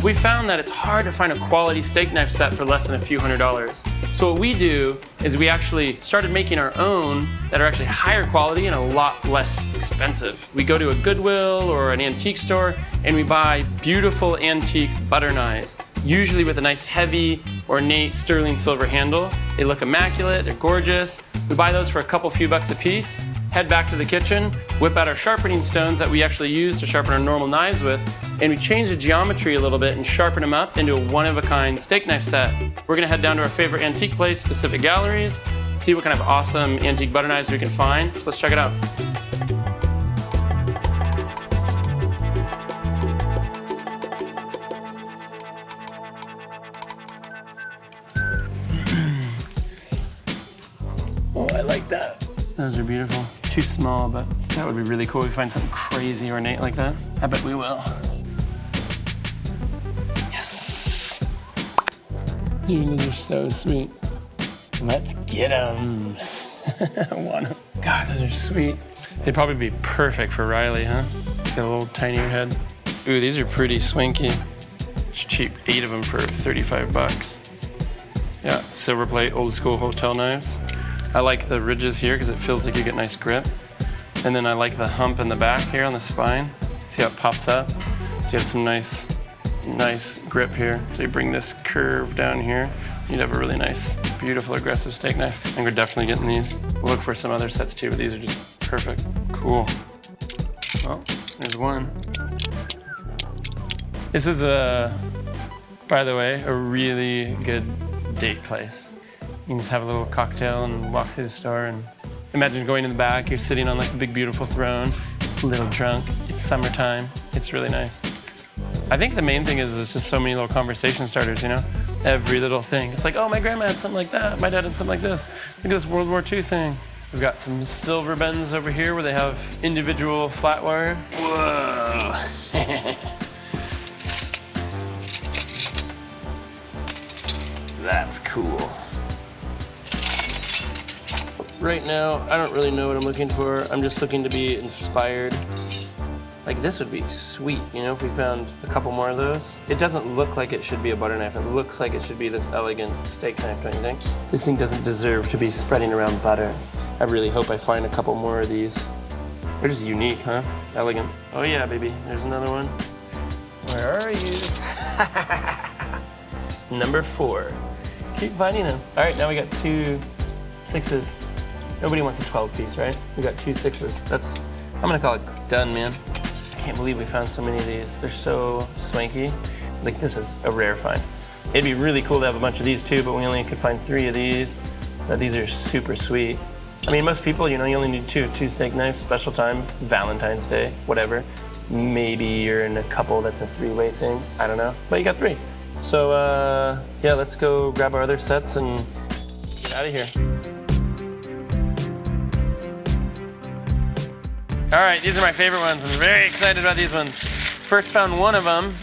We found that it's hard to find a quality steak knife set for less than a few $100s. So what we do is we actually started making our own that are actually higher quality and a lot less expensive. We go to a Goodwill or an antique store and we buy beautiful antique butter knives, usually with a nice heavy, ornate sterling silver handle. They look immaculate, they're gorgeous. We buy those for a couple few bucks a piece, head back to the kitchen, whip out our sharpening stones that we actually use to sharpen our normal knives with, and we change the geometry a little bit and sharpen them up into a one-of-a-kind steak knife set. We're gonna head down to our favorite antique place, Pacific Galleries, see what kind of awesome antique butter knives we can find. So let's check it out. Oh, I like that. Those are beautiful. Too small, but that would be really cool if we find something crazy ornate like that. I bet we will. Yes! Dude, those are so sweet. Let's get them. I want them. God, those are sweet. They'd probably be perfect for Riley, huh? Got a little tinier head. Ooh, these are pretty swanky. It's cheap, 8 of them for 35 bucks. Yeah, silver plate, old school hotel knives. I like the ridges here because it feels like you get nice grip. And then I like the hump in the back here on the spine. See how it pops up? So you have some nice grip here. So you bring this curve down here, you'd have a really nice, beautiful, aggressive steak knife. I think we're definitely getting these. We'll look for some other sets too, but these are just perfect. Cool. Well, there's one. This is by the way, a really good date place. You can just have a little cocktail and walk through the store and imagine going in the back, you're sitting on like a big beautiful throne, a little drunk, it's summertime, it's really nice. I think the main thing is it's just so many little conversation starters, you know? Every little thing. It's like, oh, my grandma had something like that, my dad had something like this. Look at this World War II thing. We've got some silver bends over here where they have individual flatware. Whoa. That's cool. Right now, I don't really know what I'm looking for. I'm just looking to be inspired. Like this would be sweet, you know, if we found a couple more of those. It doesn't look like it should be a butter knife. It looks like it should be this elegant steak knife, don't you think? This thing doesn't deserve to be spreading around butter. I really hope I find a couple more of these. They're just unique, huh? Elegant. Oh yeah, baby, there's another one. Where are you? Number 4. Keep finding them. All right, now we got 2 6s. Nobody wants a 12 piece, right? We got 2 6s. I'm gonna call it done, man. I can't believe we found so many of these. They're so swanky. Like this is a rare find. It'd be really cool to have a bunch of these too, but we only could find 3 of these. But these are super sweet. I mean, most people, you know, you only need 2 steak knives, special time, Valentine's Day, whatever. Maybe you're in a couple that's a 3-way thing, I don't know. But you got 3. So yeah, let's go grab our other sets and get out of here. All right, these are my favorite ones. I'm very excited about these ones. First found one of them,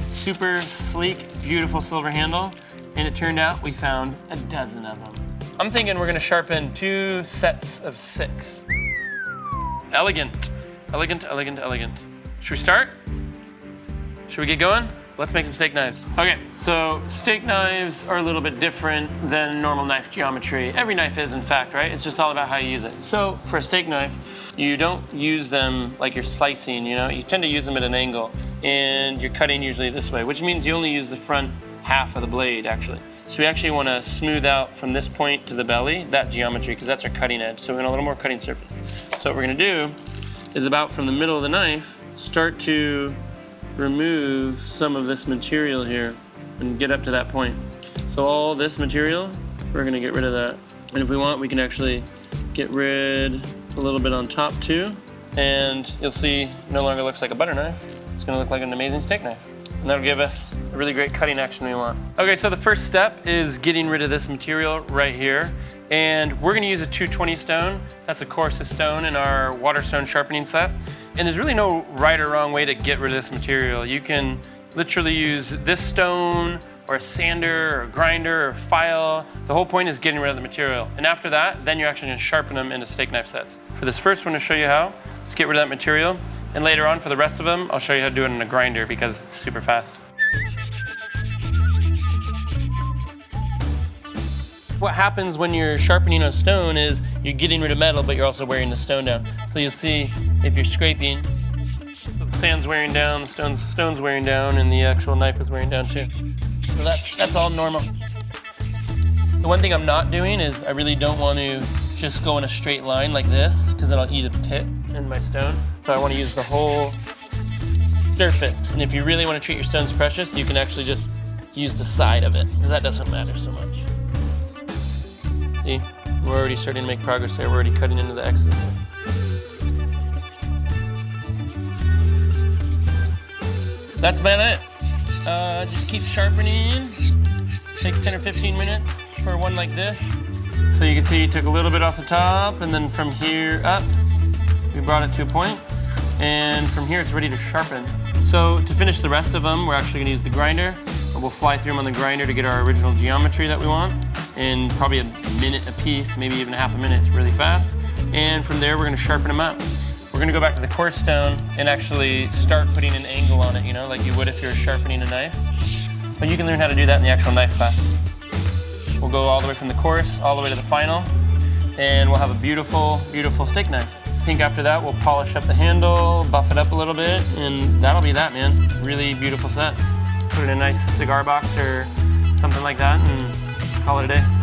super sleek, beautiful silver handle, and it turned out we found a dozen of them. I'm thinking we're gonna sharpen 2 sets of 6. Elegant, elegant, elegant, elegant. Should we start? Should we get going? Let's make some steak knives. Okay, so steak knives are a little bit different than normal knife geometry. Every knife is, in fact, right? It's just all about how you use it. So for a steak knife, you don't use them like you're slicing, you know? You tend to use them at an angle, and you're cutting usually this way, which means you only use the front half of the blade, actually. So we actually want to smooth out from this point to the belly, that geometry, because that's our cutting edge. So we want a little more cutting surface. So what we're gonna do is about from the middle of the knife, start to remove some of this material here and get up to that point. So all this material, we're gonna get rid of that. And if we want, we can actually get rid a little bit on top too. And you'll see it no longer looks like a butter knife. It's gonna look like an amazing steak knife. And that'll give us a really great cutting action we want. Okay, so the first step is getting rid of this material right here. And we're gonna use a 220 stone. That's the coarsest stone in our Waterstone sharpening set. And there's really no right or wrong way to get rid of this material. You can literally use this stone or a sander or a grinder or a file. The whole point is getting rid of the material. And after that, then you're actually gonna sharpen them into steak knife sets. For this first one to show you how, let's get rid of that material. And later on, for the rest of them, I'll show you how to do it in a grinder because it's super fast. What happens when you're sharpening a stone is you're getting rid of metal, but you're also wearing the stone down. So you'll see if you're scraping, the sand's wearing down, the stone's wearing down, and the actual knife is wearing down too. So that's all normal. The one thing I'm not doing is I really don't want to just go in a straight line like this, because then I'll eat a pit in my stone. So I want to use the whole surface. And if you really want to treat your stones precious, you can actually just use the side of it, because that doesn't matter so much. See, we're already starting to make progress there. We're already cutting into the X's. That's about it. Just keep sharpening. Takes 10 or 15 minutes for one like this. So you can see you took a little bit off the top, and then from here up, we brought it to a point, and from here it's ready to sharpen. So to finish the rest of them, we're actually gonna use the grinder. We'll fly through them on the grinder to get our original geometry that we want, in probably a minute a piece, maybe even half a minute. It's really fast. And from there, we're gonna sharpen them up. We're gonna go back to the coarse stone and actually start putting an angle on it, you know, like you would if you're sharpening a knife. But you can learn how to do that in the actual knife class. We'll go all the way from the coarse, all the way to the final, and we'll have a beautiful, beautiful steak knife. I think after that, we'll polish up the handle, buff it up a little bit, and that'll be that, man. Really beautiful set. Put it in a nice cigar box or something like that and call it a day.